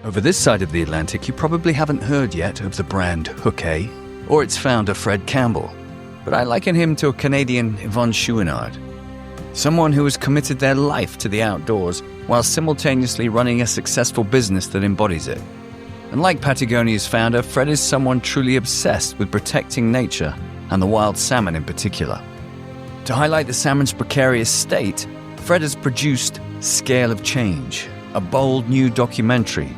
Over this side of the Atlantic, you probably haven't heard yet of the brand Hooké or its founder Fred Campbell, but I liken him to a Canadian Yvon Chouinard, someone who has committed their life to the outdoors while simultaneously running a successful business that embodies it. And like Patagonia's founder, Fred is someone truly obsessed with protecting nature and the wild salmon in particular. To highlight the salmon's precarious state, Fred has produced Scale of Change, a bold new documentary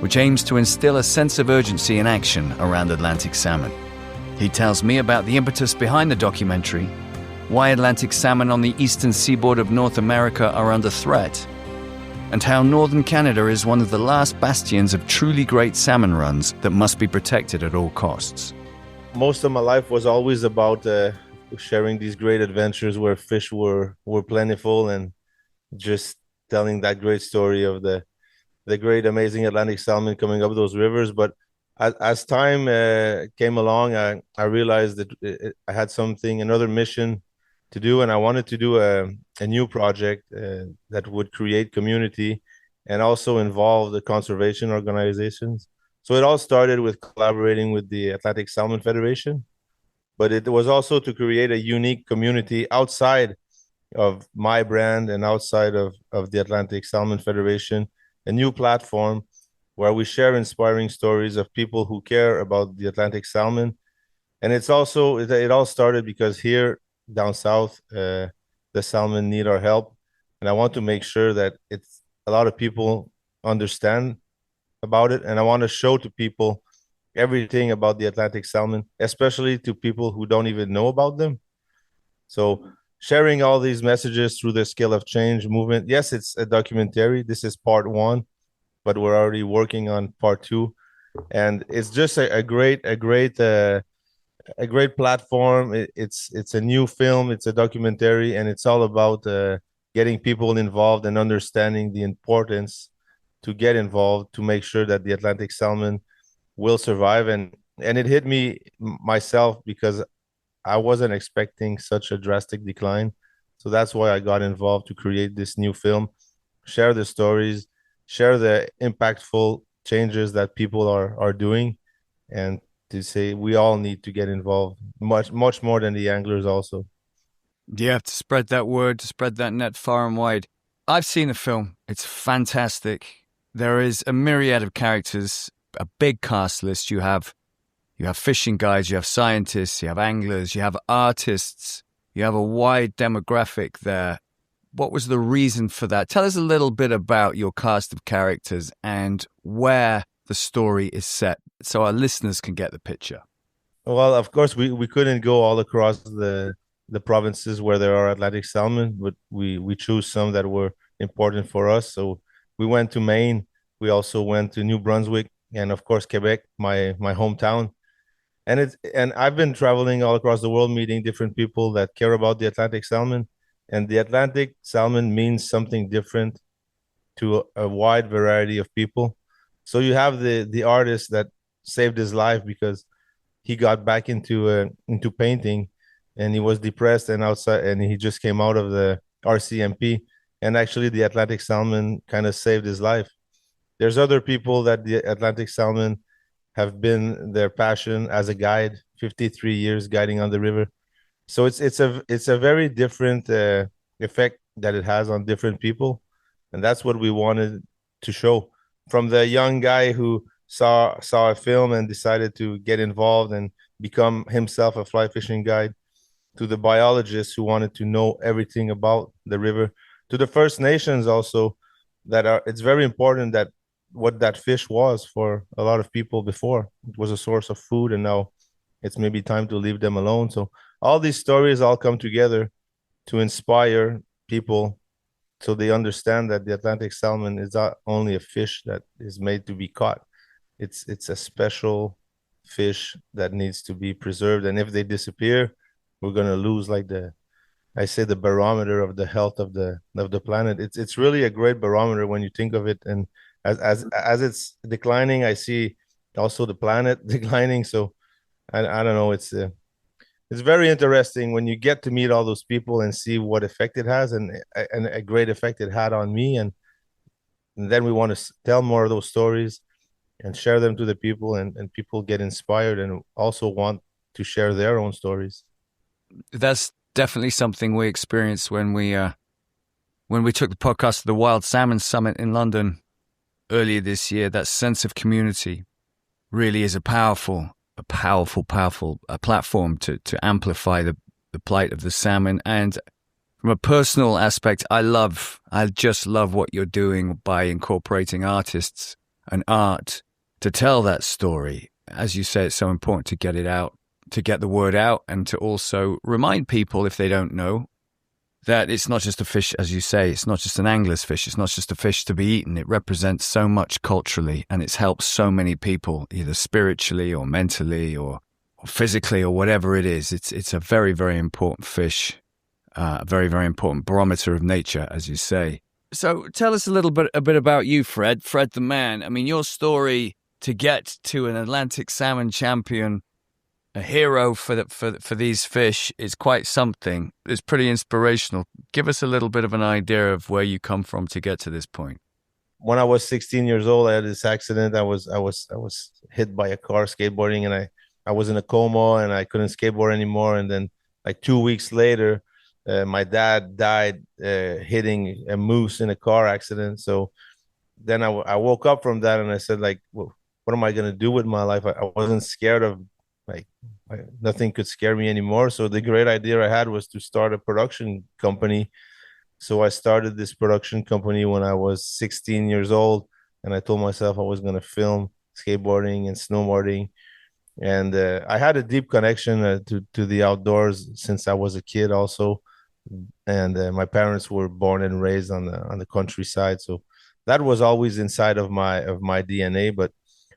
which aims to instill a sense of urgency and action around Atlantic salmon. He tells me about the impetus behind the documentary, why Atlantic salmon on the eastern seaboard of North America are under threat, and how northern Canada is one of the last bastions of truly great salmon runs that must be protected at all costs. Most of my life was always about sharing these great adventures where fish were plentiful, and just telling that great story of the great, amazing Atlantic salmon coming up those rivers. But as time came along, I realized that I had another mission to do, and I wanted to do a new project that would create community and also involve the conservation organizations. So it all started with collaborating with the Atlantic Salmon Federation, but it was also to create a unique community outside of my brand and outside of the Atlantic Salmon Federation, a new platform where we share inspiring stories of people who care about the Atlantic salmon. And it all started because here down south, the salmon need our help. And I want to make sure that a lot of people understand about it. And I want to show to people everything about the Atlantic salmon, especially to people who don't even know about them. So sharing all these messages through the Scale of Change movement. Yes, it's a documentary. This is part 1, but we're already working on part 2, and it's just a great platform. It's a new film. It's a documentary, and it's all about getting people involved and understanding the importance to get involved to make sure that the Atlantic salmon will survive. And it hit me myself because I wasn't expecting such a drastic decline. So that's why I got involved to create this new film, share the stories, share the impactful changes that people are doing, and to say we all need to get involved, much more than the anglers also. Yeah, to spread that word, to spread that net far and wide. I've seen the film. It's fantastic. There is a myriad of characters, a big cast list. You have fishing guides, you have scientists, you have anglers, you have artists, you have a wide demographic there. What was the reason for that? Tell us a little bit about your cast of characters and where the story is set so our listeners can get the picture. Well, of course, we couldn't go all across the provinces where there are Atlantic salmon, but we chose some that were important for us. So we went to Maine. We also went to New Brunswick and, of course, Quebec, my hometown. And I've been traveling all across the world, meeting different people that care about the Atlantic salmon. And the Atlantic salmon means something different to a wide variety of people. So you have the artist that saved his life because he got back into painting, and he was depressed and outside, and he just came out of the RCMP. And actually, the Atlantic salmon kind of saved his life. There's other people that the Atlantic salmon have been their passion as a guide, 53 years guiding on the river. So it's a very different effect that it has on different people, and that's what we wanted to show. From the young guy who saw a film and decided to get involved and become himself a fly fishing guide, to the biologists who wanted to know everything about the river, to the First Nations also, it's very important that what that fish was for a lot of people before. It was a source of food, and now it's maybe time to leave them alone. So all these stories all come together to inspire people so they understand that the Atlantic salmon is not only a fish that is made to be caught. It's a special fish that needs to be preserved. And if they disappear, we're going to lose the barometer of the health of the planet. It's really a great barometer when you think of it. And as it's declining, I see also the planet declining. So I don't know. It's very interesting when you get to meet all those people and see what effect it has, and a great effect it had on me. And then we want to tell more of those stories. and share them to the people, and people get inspired and also want to share their own stories. That's definitely something we experienced when we took the podcast to the Wild Salmon Summit in London earlier this year. That sense of community really is a powerful platform to amplify the plight of the salmon. And from a personal aspect, I just love what you're doing by incorporating artists and art to tell that story. As you say, it's so important to get it out, to get the word out, and to also remind people, if they don't know, that it's not just a fish, as you say, it's not just an angler's fish, it's not just a fish to be eaten. It represents so much culturally, and it's helped so many people, either spiritually or mentally or physically or whatever it is. It's a very, very important fish, a very, very important barometer of nature, as you say. So tell us a bit about you, Fred the man. I mean, your story to get to an Atlantic salmon champion, a hero for these fish, is quite something. It's pretty inspirational. Give us a little bit of an idea of where you come from to get to this point. When I was 16 years old, I had this accident. I was hit by a car skateboarding, and I was in a coma, and I couldn't skateboard anymore. And then, like 2 weeks later, my dad died hitting a moose in a car accident. So then I woke up from that, and I said, like, well, what am I gonna do with my life? I wasn't scared of, like, nothing could scare me anymore. So the great idea I had was to start a production company. So I started this production company when I was 16 years old, and I told myself I was going to film skateboarding and snowboarding. And I had a deep connection to the outdoors since I was a kid, also. And my parents were born and raised on the countryside, so that was always inside of my DNA. But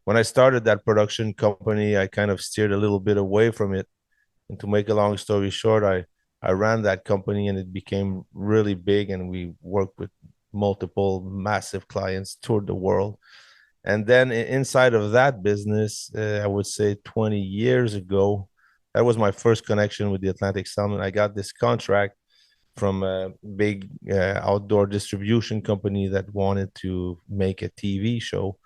when I started that production company, I kind of steered a little bit away from it. And to make a long story short, I ran that company, and it became really big, and we worked with multiple massive clients, toured the world. And then inside of that business, I would say 20 years ago, that was my first connection with the Atlantic Salmon. I got this contract from a big outdoor distribution company that wanted to make a TV show.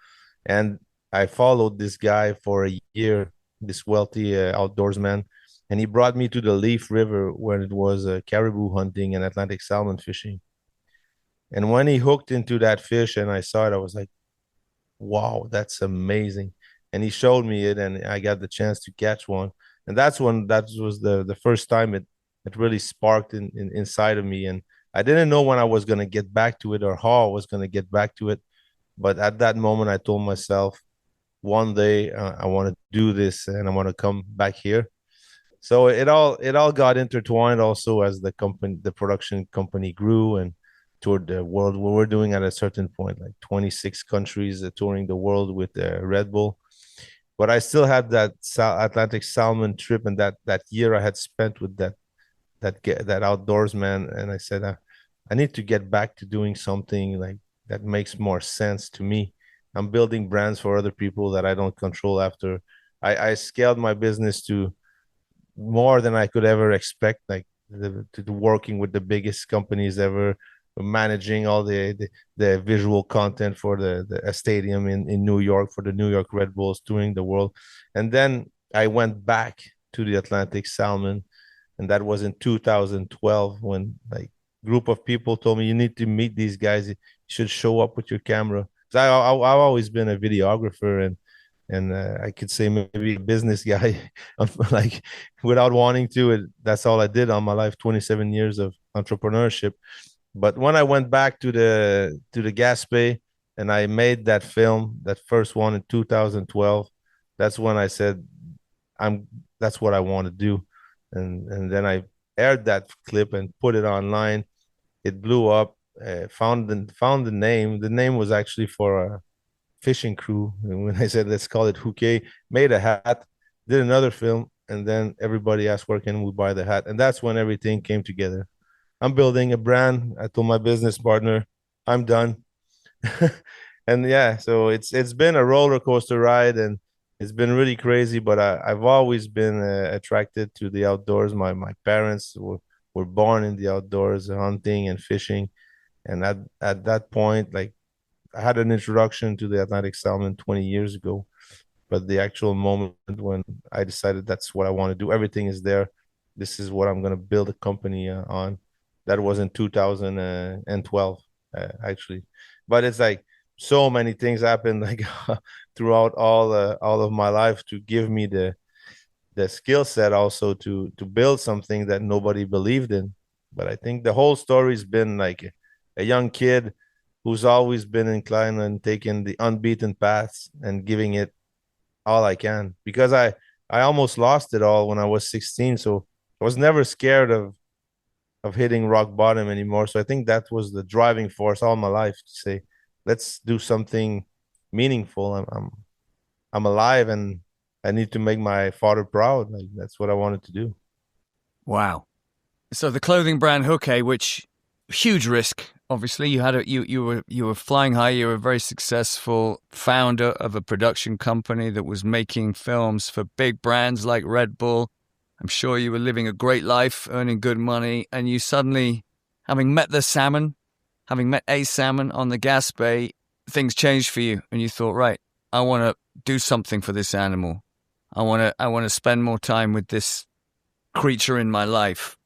And I followed this guy for a year, this wealthy outdoorsman, and he brought me to the Leaf River where it was caribou hunting and Atlantic salmon fishing. And when he hooked into that fish and I saw it, I was like, wow, that's amazing. And he showed me it, and I got the chance to catch one. And that's when that was the first time it really sparked inside of me. And I didn't know when I was going to get back to it or how I was going to get back to it. But at that moment, I told myself, one day I want to do this, and I want to come back here. So it all got intertwined also as the production company grew and toured the world. We were doing at a certain point like 26 countries, touring the world with Red Bull. But I still had that Atlantic salmon trip, and that year I had spent with that outdoors man. And I said, I need to get back to doing something like that makes more sense to me. I'm building brands for other people that I don't control. After I scaled my business to more than I could ever expect, like to working with the biggest companies ever, managing all the visual content for a stadium in New York for the New York Red Bulls, touring the world. And then I went back to the Atlantic Salmon, and that was in 2012 when like group of people told me, you need to meet these guys, you should show up with your camera. I've always been a videographer, and I could say maybe a business guy, like without wanting to. That's all I did on my life, 27 years of entrepreneurship. But when I went back to the Gaspé and I made that film, that first one in 2012, that's when I said, that's what I want to do. And then I aired that clip and put it online. It blew up. Found the name. The name was actually for a fishing crew. And when I said let's call it Hooké, made a hat, did another film, and then everybody asked where can we buy the hat, and that's when everything came together. I'm building a brand. I told my business partner, I'm done. And yeah, so it's been a roller coaster ride, and it's been really crazy. But I've always been attracted to the outdoors. My parents were born in the outdoors, hunting and fishing, and at that point, like I had an introduction to the Atlantic salmon 20 years ago, but the actual moment when I decided that's what I want to do, everything is there. This is what I'm going to build a company on. That was in 2012, actually. But it's like so many things happened like throughout all of my life to give me the skill set also to build something that nobody believed in. But I think the whole story's been like a young kid who's always been inclined and taking the unbeaten paths and giving it all I can, because I almost lost it all when I was 16. So I was never scared of hitting rock bottom anymore. So I think that was the driving force all my life to say, let's do something meaningful. I'm alive and I need to make my father proud. Like that's what I wanted to do. Wow. So the clothing brand Hooké, which huge risk, obviously. You were flying high. You were a very successful founder of a production company that was making films for big brands like Red Bull. I'm sure you were living a great life, earning good money, and you suddenly, having met a salmon on the Gaspé, things changed for you, and you thought, right, I want to do something for this animal. I want to spend more time with this creature in my life.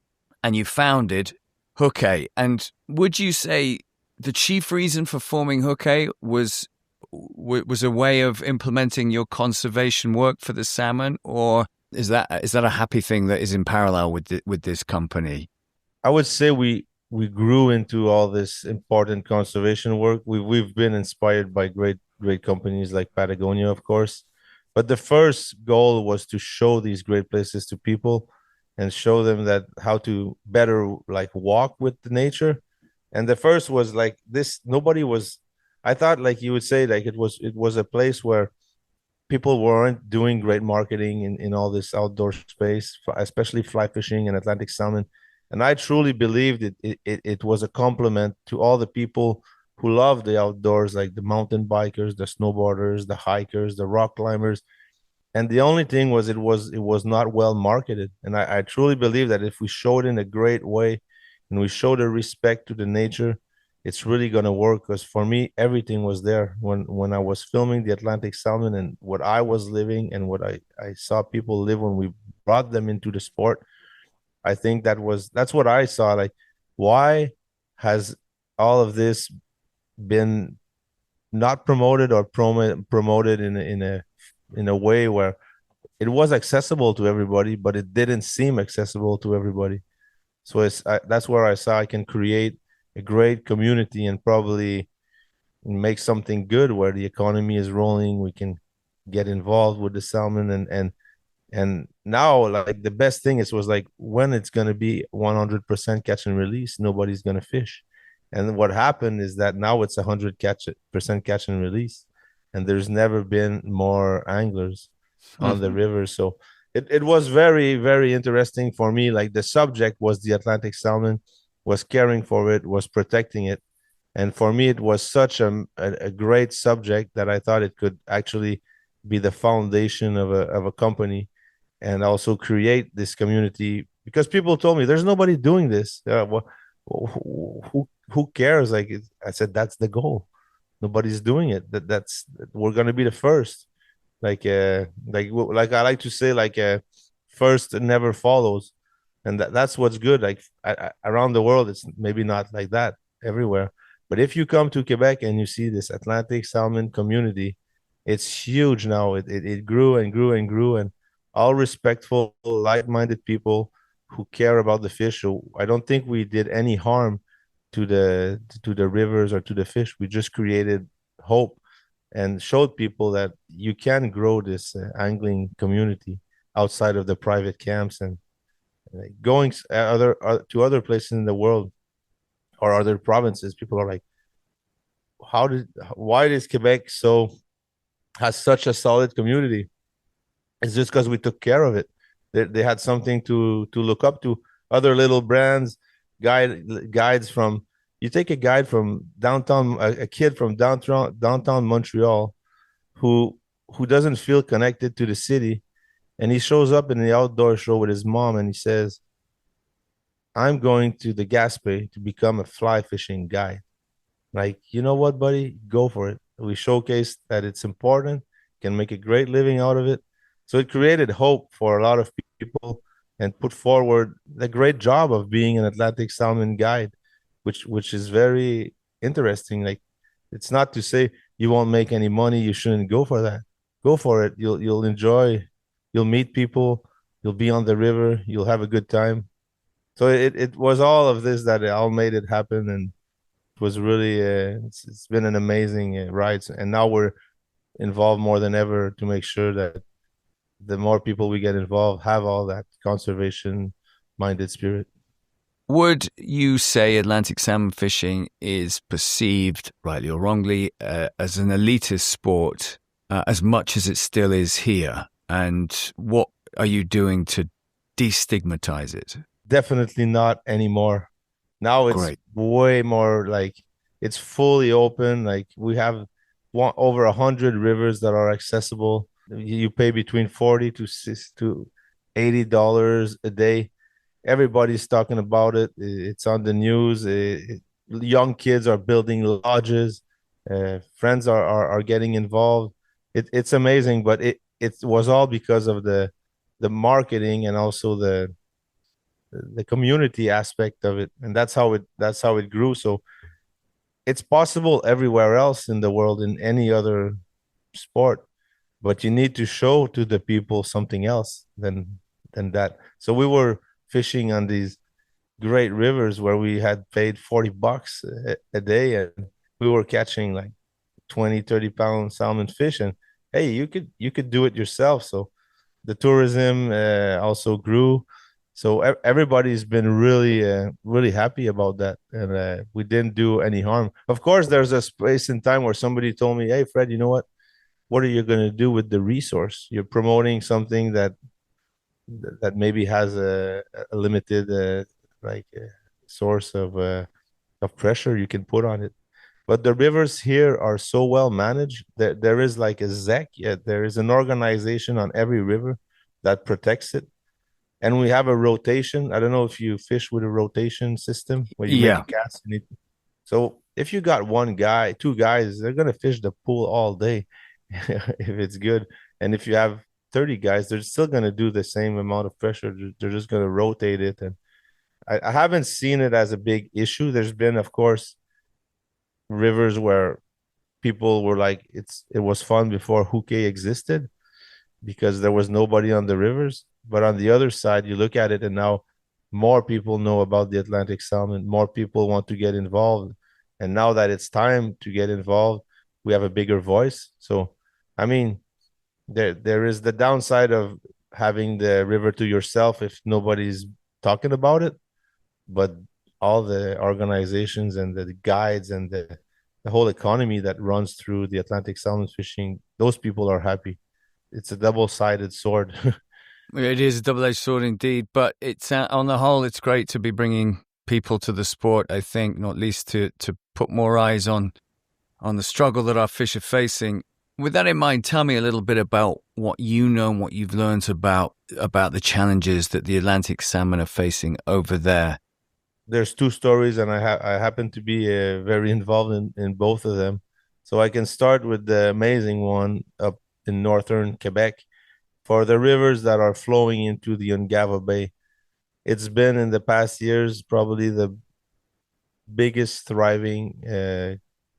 And you founded Hooké. And would you say the chief reason for forming Hooké was a way of implementing your conservation work for the salmon, or is that a happy thing that is in parallel with this company? I would say we grew into all this important conservation work. We've been inspired by great companies like Patagonia, of course. But the first goal was to show these great places to people and show them that how to better like walk with the nature. And the first was like this, nobody was, I thought like you would say like it was a place where people weren't doing great marketing in all this outdoor space, especially fly fishing and Atlantic salmon. And I truly believed it was a compliment to all the people who love the outdoors, like the mountain bikers, the snowboarders, the hikers, the rock climbers. And the only thing was it was not well marketed. And I truly believe that if we show it in a great way and we show the respect to the nature, it's really gonna work. Because for me, everything was there when I was filming the Atlantic salmon and what I was living and what I saw people live when we brought them into the sport. I think that's what I saw. Like, why has all of this been not promoted or promoted in a way where it was accessible to everybody, but it didn't seem accessible to everybody. So that's where I saw I can create a great community and probably make something good where the economy is rolling. We can get involved with the salmon and now like the best thing is was like when it's gonna be 100% catch and release, nobody's gonna fish. And what happened is that now it's 100% catch and release, and there's never been more anglers on the river. So it was very interesting for me. Like the subject was the Atlantic salmon, was caring for it, was protecting it, and for me it was such a great subject that I thought it could actually be the foundation of a company and also create this community, because people told me there's nobody doing this. Well, who cares? Like I said, that's the goal. Nobody's doing it. That's we're gonna be the first. Like I like to say, first never follows, and that's what's good. Like around the world, it's maybe not like that everywhere. But if you come to Quebec and you see this Atlantic salmon community, it's huge now. It grew and grew and grew, and all respectful, like-minded people who care about the fish. So I don't think we did any harm to the rivers or to the fish. We just created hope and showed people that you can grow this angling community outside of the private camps and going to other places in the world or other provinces. People are like, why is Quebec so has such a solid community? It's just because we took care of it. They had something to look up to. Other little brands, guides from, you take a guide from downtown, a kid from downtown Montreal who doesn't feel connected to the city, and he shows up in the outdoor show with his mom and he says, I'm going to the Gaspé to become a fly fishing guide. Like, you know what, buddy? Go for it. We showcased that it's important, can make a great living out of it. So it created hope for a lot of people and put forward the great job of being an Atlantic salmon guide, which is very interesting. Like, it's not to say you won't make any money, you shouldn't go for that. Go for it. You'll enjoy, you'll meet people, you'll be on the river, you'll have a good time. So it was all of this that all made it happen, and it was really it's been an amazing ride, and now we're involved more than ever to make sure that the more people we get involved have all that conservation minded spirit. Would you say Atlantic salmon fishing is perceived, rightly or wrongly, as an elitist sport, as much as it still is here? And what are you doing to destigmatize it? Definitely not anymore. Now it's Great. way more like it's fully open. Like we have over 100 rivers that are accessible. You pay between 40 to $80 a day. Everybody's talking about it. It's on the news. Young kids are building lodges. Friends are getting involved. It's amazing, but it was all because of the marketing and also the community aspect of it, and that's how it grew. So it's possible everywhere else in the world in any other sport, but you need to show to the people something else than that. So we were fishing on these great rivers where we had paid $40 a day, and we were catching like 20-30 pound salmon fish. And hey, you could do it yourself. So the tourism also grew. So everybody's been really happy about that, and we didn't do any harm. Of course, there's a space in time where somebody told me, "Hey, Fred, you know what? What are you going to do with the resource? You're promoting something that maybe has a limited source of pressure you can put on it." But the rivers here are so well managed that there is like a ZEC, there is an organization on every river that protects it. And we have a rotation. I don't know if you fish with a rotation system where you make a Yeah. cast. So if you got one guy, two guys, they're gonna fish the pool all day if it's good. And if you have 30 guys, they're still gonna do the same amount of pressure. They're just gonna rotate it. And I haven't seen it as a big issue. There's been, of course, rivers where people were like, it was fun before Hooké existed because there was nobody on the rivers. But on the other side, you look at it, and now more people know about the Atlantic salmon. More people want to get involved. And now that it's time to get involved, we have a bigger voice. So, I mean, there is the downside of having the river to yourself if nobody's talking about it. But all the organizations and the guides and the whole economy that runs through the Atlantic salmon fishing, those people are happy. It's a double-sided sword. It is a double-edged sword indeed, but it's on the whole, it's great to be bringing people to the sport, I think, not least to put more eyes on the struggle that our fish are facing. With that in mind, tell me a little bit about what you know and what you've learned about the challenges that the Atlantic salmon are facing over there. There's two stories, and I happen to be very involved in both of them. So I can start with the amazing one up in northern Quebec. For the rivers that are flowing into the Ungava Bay, it's been in the past years probably the biggest thriving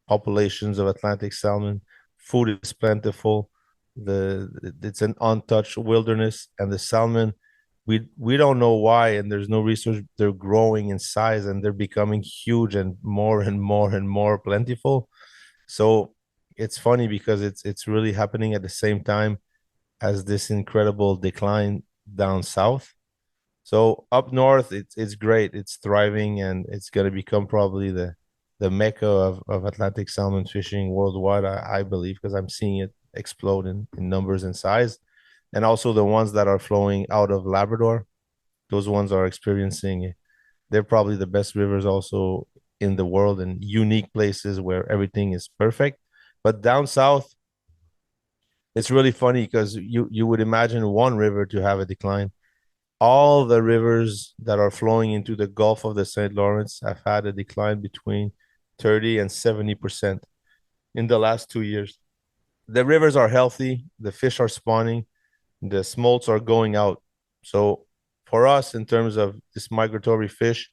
populations of Atlantic salmon. Food is plentiful. It's an untouched wilderness, and the salmon, we don't know why, and there's no research. They're growing in size, and they're becoming huge and more and more and more plentiful. So it's funny because it's really happening at the same time as this incredible decline down south. So up north, it's great. It's thriving, and it's going to become probably the mecca of Atlantic salmon fishing worldwide, I believe, because I'm seeing it explode in numbers and size. And also the ones that are flowing out of Labrador, those ones are experiencing, they're probably the best rivers also in the world, and unique places where everything is perfect. But down south, it's really funny because you would imagine one river to have a decline. All the rivers that are flowing into the Gulf of the St. Lawrence have had a decline between 30 and 70% in the last 2 years. The rivers are healthy, the fish are spawning, the smolts are going out. So for us, in terms of this migratory fish,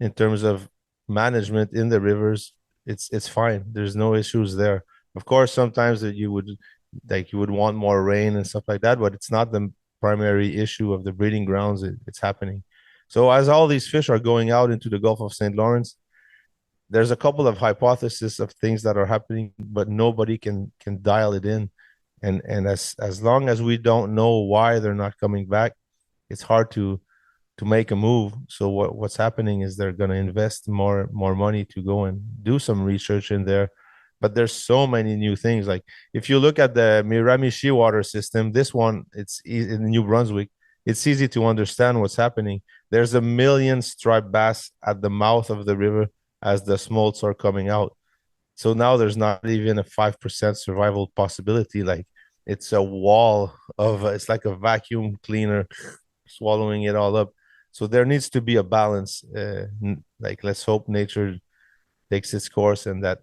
in terms of management in the rivers, it's fine. There's no issues there. Of course, sometimes that you would want more rain and stuff like that, but it's not the primary issue of the breeding grounds. It's happening. So as all these fish are going out into the Gulf of St. Lawrence, there's a couple of hypotheses of things that are happening, but nobody can dial it in. And as long as we don't know why they're not coming back, it's hard to make a move. So what's happening is they're going to invest more money to go and do some research in there. But there's so many new things. Like if you look at the Miramichi water system, this one, it's in New Brunswick. It's easy to understand what's happening. There's 1 million striped bass at the mouth of the river as the smolts are coming out. So now there's not even a 5% survival possibility. Like it's a wall of, it's like a vacuum cleaner swallowing it all up. So there needs to be a balance. Like let's hope nature takes its course, and that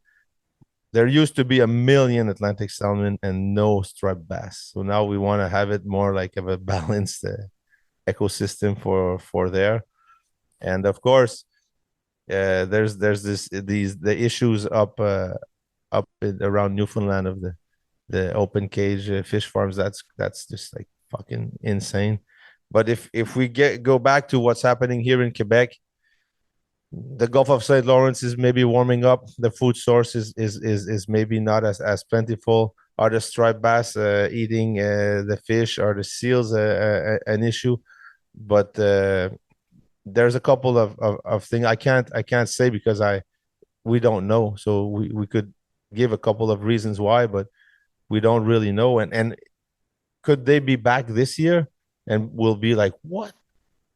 there used to be 1 million Atlantic salmon and no striped bass. So now we want to have it more like of a balanced ecosystem for there. And of course, there's the issues up around Newfoundland of the open cage fish farms. That's just like fucking insane. But if we go back to what's happening here in Quebec, the Gulf of St. Lawrence is maybe warming up. The food source is maybe not as plentiful. Are the striped bass eating the fish? Are the seals an issue? But there's a couple of things I can't say because we don't know. So we could give a couple of reasons why, but we don't really know. And could they be back this year? And we'll be like, what?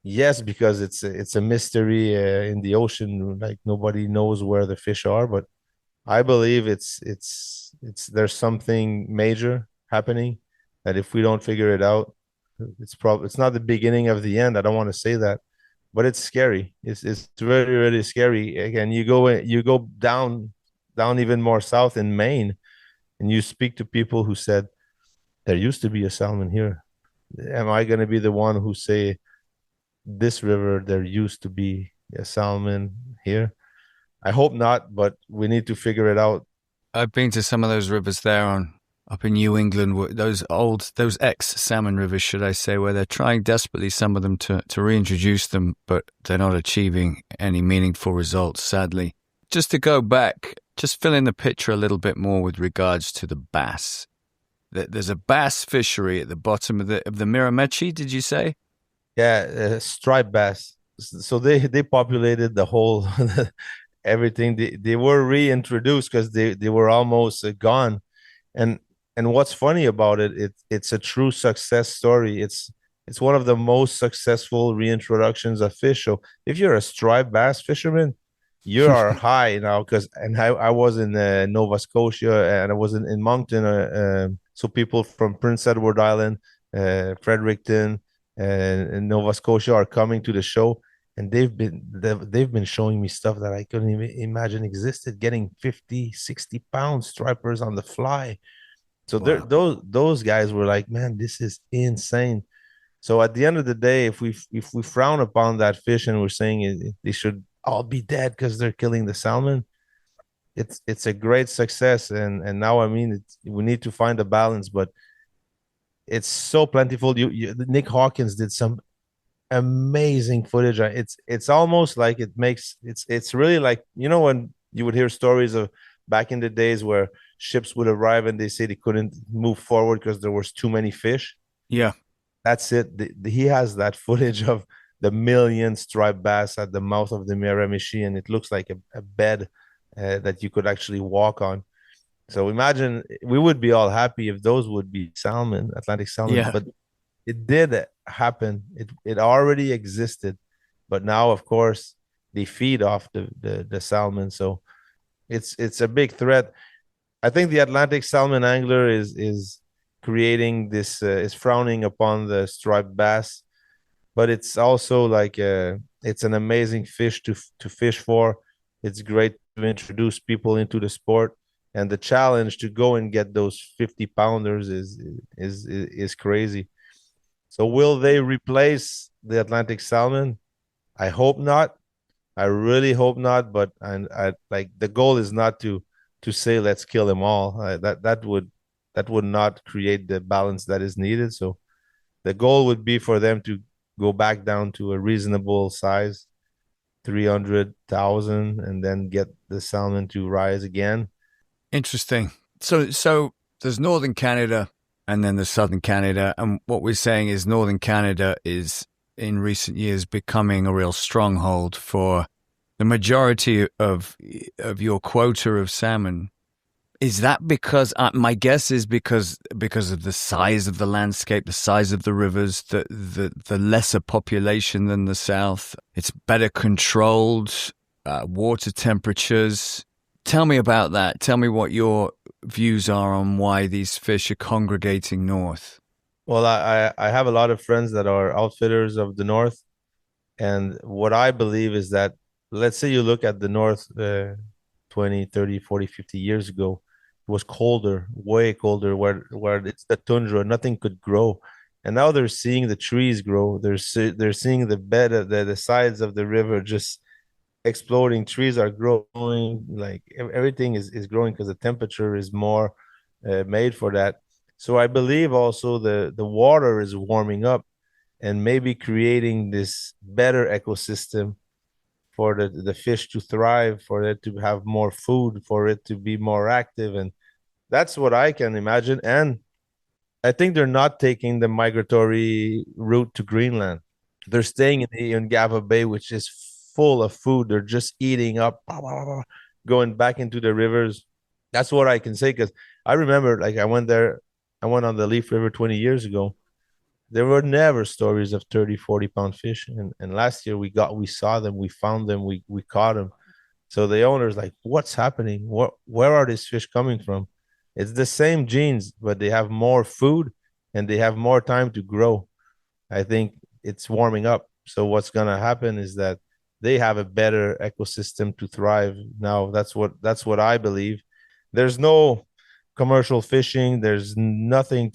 Yes, because it's a mystery in the ocean. Like nobody knows where the fish are. But I believe it's there's something major happening that if we don't figure it out, it's not the beginning of the end. I don't want to say that, but it's scary. It's really really scary. Again, you go down even more south in Maine, and you speak to people who said there used to be a salmon here. Am I going to be the one who say this river there used to be a salmon here? I hope not, but we need to figure it out. I've been to some of those rivers there up in New England, those ex-salmon rivers, should I say, where they're trying desperately, some of them, to reintroduce them, but they're not achieving any meaningful results, sadly. Just to go back, just fill in the picture a little bit more with regards to the bass. There's a bass fishery at the bottom of the Miramichi, did you say? Yeah, striped bass. So they populated the whole everything. They were reintroduced because they were almost gone. And what's funny about it's a true success story. It's one of the most successful reintroductions of fish. So if you're a striped bass fisherman, you are high now. I was in Nova Scotia, and I was in Moncton. So people from Prince Edward Island, Fredericton, and Nova Scotia are coming to the show, and they've been showing me stuff that I couldn't even imagine existed. Getting 50, 60 pound stripers on the fly. So wow. Those guys were like, man, this is insane. So at the end of the day, if we frown upon that fish and we're saying they should all be dead because they're killing the salmon, it's a great success. And now I mean we need to find a balance, but it's so plentiful. Nick Hawkins did some amazing footage. It's almost like it's really like, you know, when you would hear stories of back in the days where ships would arrive and they say they couldn't move forward because there was too many fish. Yeah, that's it. He has that footage of the 1 million striped bass at the mouth of the Miramichi, and it looks like a bed that you could actually walk on. So imagine, we would be all happy if those would be salmon, Atlantic salmon. Yeah. But it did happen. It already existed, but now of course they feed off the salmon. So it's a big threat. I think the Atlantic salmon angler is creating this, is frowning upon the striped bass, but it's also like it's an amazing fish to fish for. It's great introduce people into the sport, and the challenge to go and get those 50 pounders is crazy. So will they replace the Atlantic salmon? I hope not. I really hope not. But I like the goal is not to say let's kill them all. That would not create the balance that is needed. So the goal would be for them to go back down to a reasonable size, 300,000, and then get the salmon to rise again. Interesting. So there's northern Canada and then there's southern Canada. And what we're saying is northern Canada is in recent years becoming a real stronghold for the majority of your quota of salmon. Is that because my guess is because of the size of the landscape, the size of the rivers, the lesser population than the south? It's better controlled, water temperatures. Tell me about that. Tell me what your views are on why these fish are congregating north. Well, I have a lot of friends that are outfitters of the north, and what I believe is that, let's say you look at the north 20, 30, 40, 50 years ago, it was colder, way colder, where it's the tundra, nothing could grow. And now they're seeing the trees grow. They're seeing the bed, the sides of the river just exploding. Trees are growing, like everything is growing because the temperature is more made for that. So I believe also the water is warming up and maybe creating this better ecosystem for the fish to thrive, for it to have more food, for it to be more active. And that's what I can imagine. And I think they're not taking the migratory route to Greenland. They're staying in Gava Bay, which is full of food. They're just eating up, going back into the rivers. That's what I can say, because I remember, like, I went there, I went on the Leaf River 20 years ago. There were never stories of 30, 40 pound fish. And last year we saw them, we found them, we caught them. So the owner's like, what's happening? Where are these fish coming from? It's the same genes, but they have more food and they have more time to grow. I think it's warming up. So what's gonna happen is that they have a better ecosystem to thrive. Now that's what I believe. There's no commercial fishing. There's nothing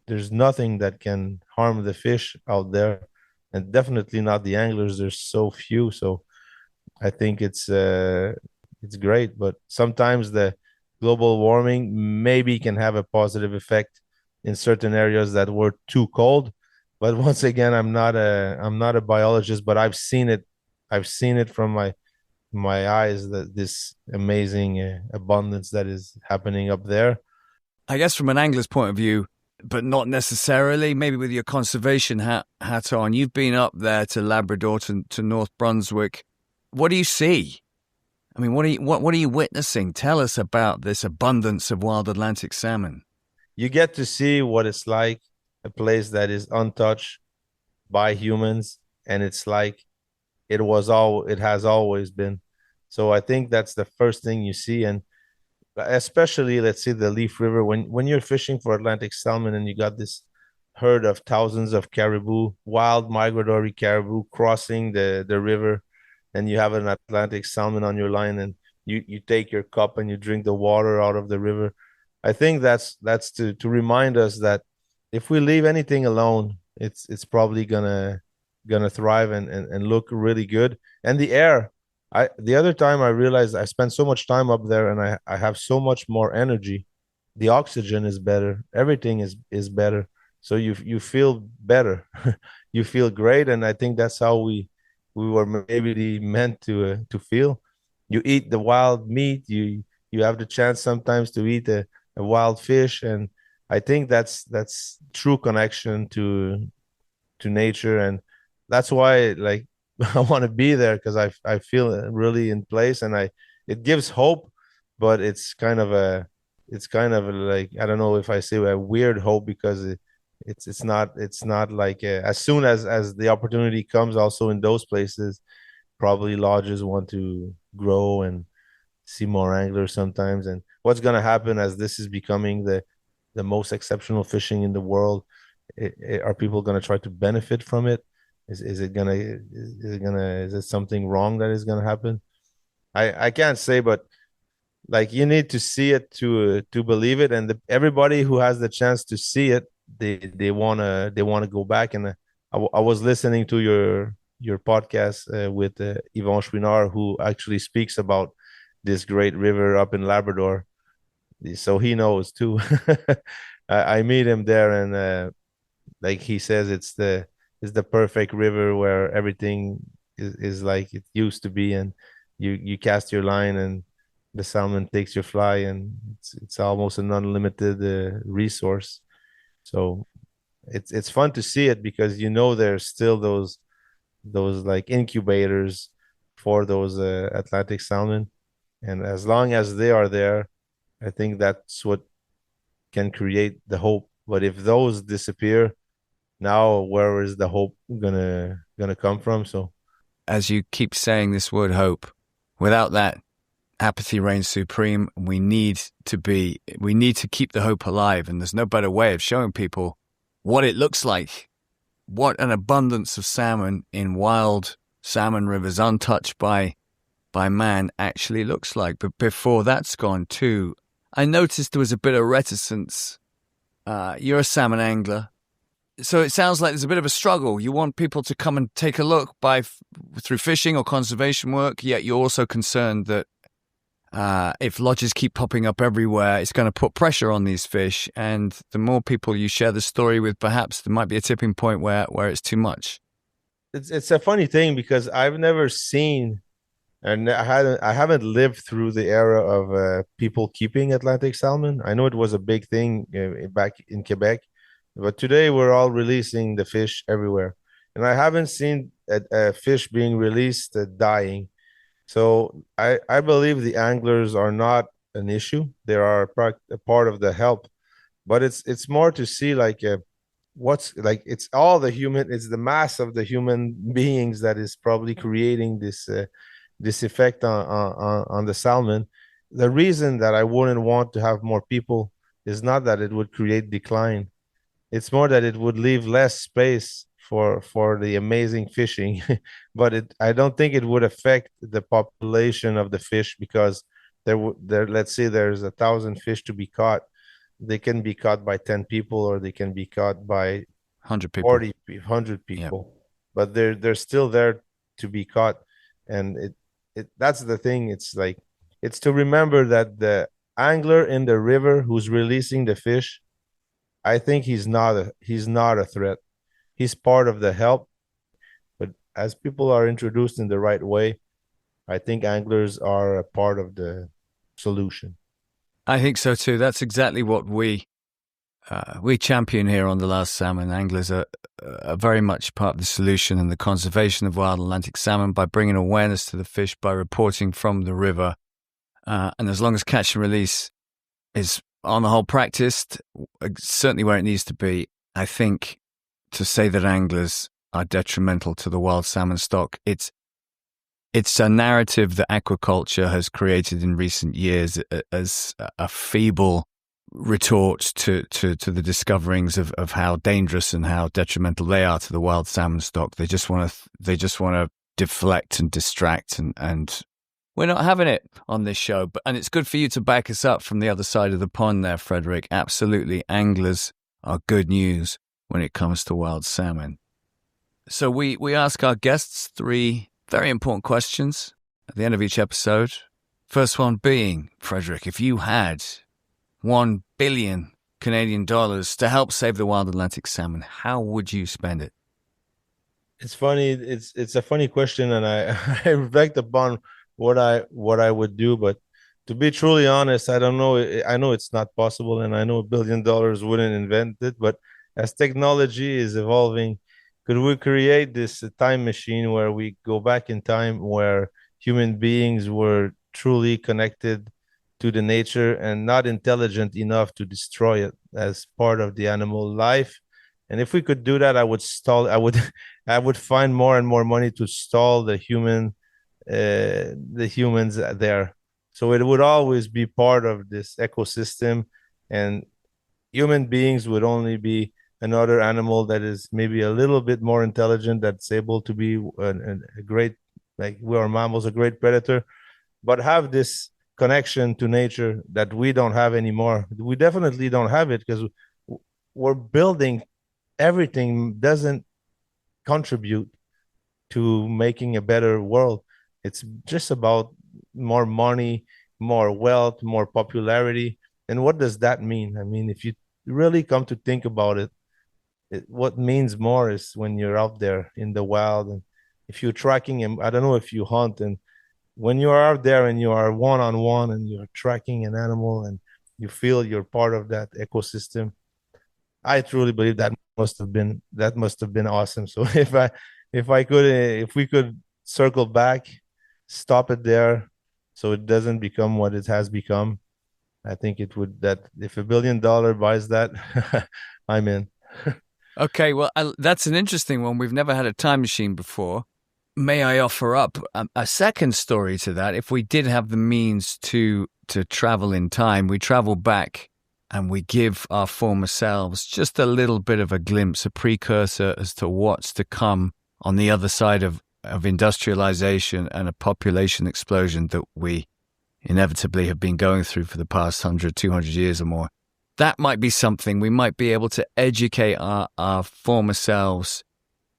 that can harm the fish out there, and definitely not the anglers. There's so few. So I think it's great, but sometimes the global warming maybe can have a positive effect in certain areas that were too cold. But once again, I'm not a biologist, but I've seen it from my eyes, that this amazing abundance that is happening up there. I guess from an angler's point of view, but not necessarily, maybe with your conservation hat on, you've been up there to Labrador, to North Brunswick. What do you see? I mean, what are you witnessing? Tell us about this abundance of wild Atlantic salmon. You get to see what it's like, a place that is untouched by humans, and it's like it has always been. So I think that's the first thing you see. And especially, let's see, the Leaf River, when you're fishing for Atlantic salmon and you got this herd of thousands of caribou, wild migratory caribou crossing the river, and you have an Atlantic salmon on your line, and you take your cup and you drink the water out of the river. I think that's to remind us that if we leave anything alone, it's probably gonna thrive and look really good. And the air, the other time I realized I spent so much time up there, and I have so much more energy. The oxygen is better, everything is better. So you feel better. You feel great. And I think that's how we were maybe meant to feel. You eat the wild meat, you have the chance sometimes to eat a wild fish. And I think that's true connection to nature. And that's why, like, I want to be there, because I feel really in place, and it gives hope. But it's kind of like, I don't know if I say a weird hope, because it's not like as soon as the opportunity comes, also in those places, probably lodges want to grow and see more anglers sometimes. And what's going to happen as this is becoming the most exceptional fishing in the world? Are people going to try to benefit from it? Is it something wrong that is going to happen? I can't say, but like you need to see it to believe it, and everybody who has the chance to see it, they wanna go back. And I was listening to your podcast with Yvon Chouinard, who actually speaks about this great river up in Labrador, so he knows too. I meet him there, and like he says, it's the perfect river where everything is like it used to be, and you cast your line and the salmon takes your fly, and it's almost an unlimited resource. So it's fun to see it because there's still those like incubators for those Atlantic salmon, and as long as they are there, I think that's what can create the hope. But if those disappear, now where is the hope gonna come from? So As you keep saying this word hope, without that, apathy reigns supreme. We need to keep the hope alive, and there's no better way of showing people what it looks like, what an abundance of salmon in wild salmon rivers untouched by man actually looks like. But before that's gone too, I noticed there was a bit of reticence. You're a salmon angler, so it sounds like there's a bit of a struggle. You want people to come and take a look through fishing or conservation work, yet you're also concerned that if lodges keep popping up everywhere, it's going to put pressure on these fish. And the more people you share the story with, perhaps there might be a tipping point where it's too much. it's a funny thing because I've never seen, and I haven't lived through the era of people keeping Atlantic salmon. I know it was a big thing back in Quebec, but today we're all releasing the fish everywhere, and I haven't seen a fish being released dying. So I believe the anglers are not an issue. They are a part of the help, but it's more to see like what's like it's the mass of the human beings that is probably creating this effect on the salmon. The reason that I wouldn't want to have more people is not that it would create decline. It's more that it would leave less space for the amazing fishing. But I don't think it would affect the population of the fish because let's say there's 1,000 fish to be caught. They can be caught by 10 people, or they can be caught by 100 people. 40, 100 people. Yep. But they're still there to be caught. And that's the thing. It's like, it's to remember that the angler in the river who's releasing the fish, I think he's not a threat. He's part of the help. But as people are introduced in the right way, I think anglers are a part of the solution. I think so too. That's exactly what we champion here on The Last Salmon. Anglers are very much part of the solution and the conservation of wild Atlantic salmon by bringing awareness to the fish, by reporting from the river. And as long as catch and release is on the whole practiced, certainly where it needs to be, I think to say that anglers are detrimental to the wild salmon stock, it's a narrative that aquaculture has created in recent years as a feeble retort to the discoverings of how dangerous and how detrimental they are to the wild salmon stock. They just want to deflect and distract, and we're not having it on this show. And it's good for you to back us up from the other side of the pond there, Frederick. Absolutely, anglers are good news when it comes to wild salmon. So we ask our guests 3 very important questions at the end of each episode. First one being, Frederick, if you had 1 billion Canadian dollars to help save the wild Atlantic salmon, how would you spend it? It's funny. It's a funny question, and I reflect upon what I would do. But to be truly honest, I don't know. I know it's not possible, and I know $1 billion wouldn't invent it. But as technology is evolving, could we create this time machine where we go back in time, where human beings were truly connected to the nature and not intelligent enough to destroy it as part of the animal life? And if we could do that, I would stall. I would find more and more money to stall the humans there. So it would always be part of this ecosystem, and human beings would only be another animal that is maybe a little bit more intelligent, that's able to be a great, like we are mammals, a great predator. but have this connection to nature that we don't have anymore. We definitely don't have it because we're building everything doesn't contribute to making a better world. It's just about more money, more wealth, more popularity. And what does that mean? I mean, if you really come to think about it, what means more is when you're out there in the wild, and if you're tracking him. I don't know if you hunt, and when you are out there and you are one on one and you're tracking an animal and you feel you're part of that ecosystem, I truly believe that must have been awesome. So if we could circle back, stop it there, so it doesn't become what it has become, I think it would. That if $1 billion buys that, I'm in. Okay, well, that's an interesting one. We've never had a time machine before. May I offer up a second story to that? If we did have the means to travel in time, we travel back and we give our former selves just a little bit of a glimpse, a precursor as to what's to come on the other side of industrialization and a population explosion that we inevitably have been going through for the past 100, 200 years or more. That might be something we might be able to educate our former selves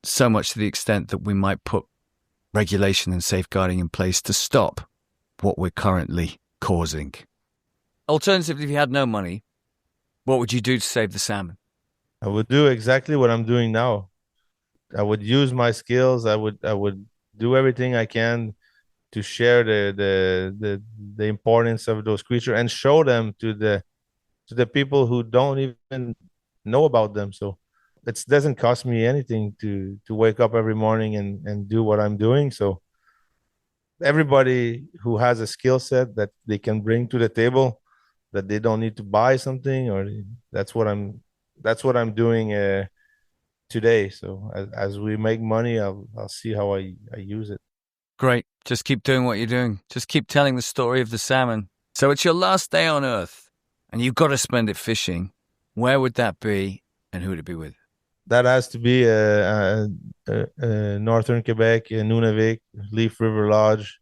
so much to the extent that we might put regulation and safeguarding in place to stop what we're currently causing. Alternatively, if you had no money, what would you do to save the salmon? I would do exactly what I'm doing now. I would use my skills. I would do everything I can to share the importance of those creatures and show them to the people who don't even know about them. So it doesn't cost me anything to wake up every morning and do what I'm doing. So everybody who has a skill set that they can bring to the table, that they don't need to buy something, or that's what I'm doing today. So as we make money, I'll see how I use it. Great. Just keep doing what you're doing. Just keep telling the story of the salmon. So it's your last day on Earth, and you've got to spend it fishing. Where would that be, and who would it be with? That has to be northern Quebec, Nunavik, Leaf River Lodge.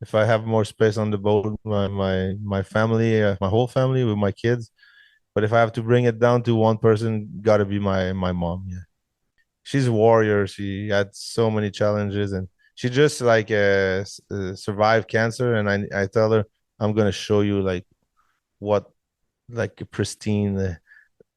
If I have more space on the boat, my family, my whole family with my kids. But if I have to bring it down to one person, gotta be my mom. Yeah, she's a warrior. She had so many challenges, and she just like survived cancer. And I tell her, I'm gonna show you like what like a pristine,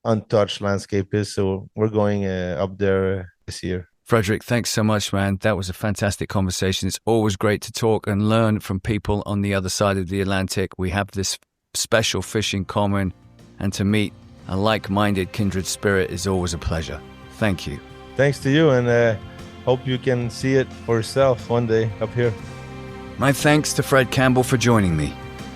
untouched landscape is. So we're going up there this year. Frederick, thanks so much, man. That was a fantastic conversation. It's always great to talk and learn from people on the other side of the Atlantic. We have this special fish in common, and to meet a like-minded kindred spirit is always a pleasure. Thank you. Thanks to you, and hope you can see it for yourself one day up here. My thanks to Fred Campbell for joining me.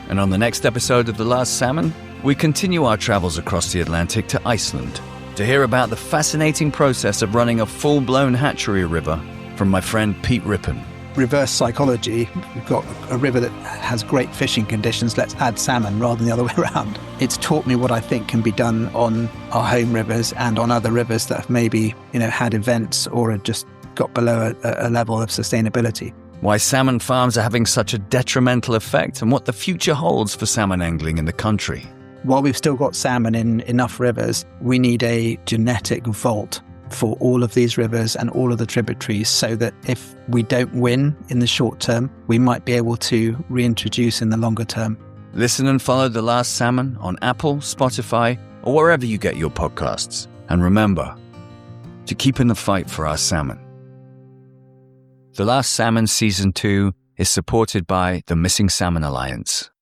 And on the next episode of The Last Salmon, we continue our travels across the Atlantic to Iceland to hear about the fascinating process of running a full-blown hatchery river from my friend Pete Rippon. Reverse psychology. We've got a river that has great fishing conditions. Let's add salmon rather than the other way around. It's taught me what I think can be done on our home rivers and on other rivers that have maybe, had events or have just got below a level of sustainability. Why salmon farms are having such a detrimental effect and what the future holds for salmon angling in the country. While we've still got salmon in enough rivers, we need a genetic vault for all of these rivers and all of the tributaries so that if we don't win in the short term, we might be able to reintroduce in the longer term. Listen and follow The Last Salmon on Apple, Spotify, or wherever you get your podcasts. And remember to keep in the fight for our salmon. The Last Salmon Season 2 is supported by the Missing Salmon Alliance.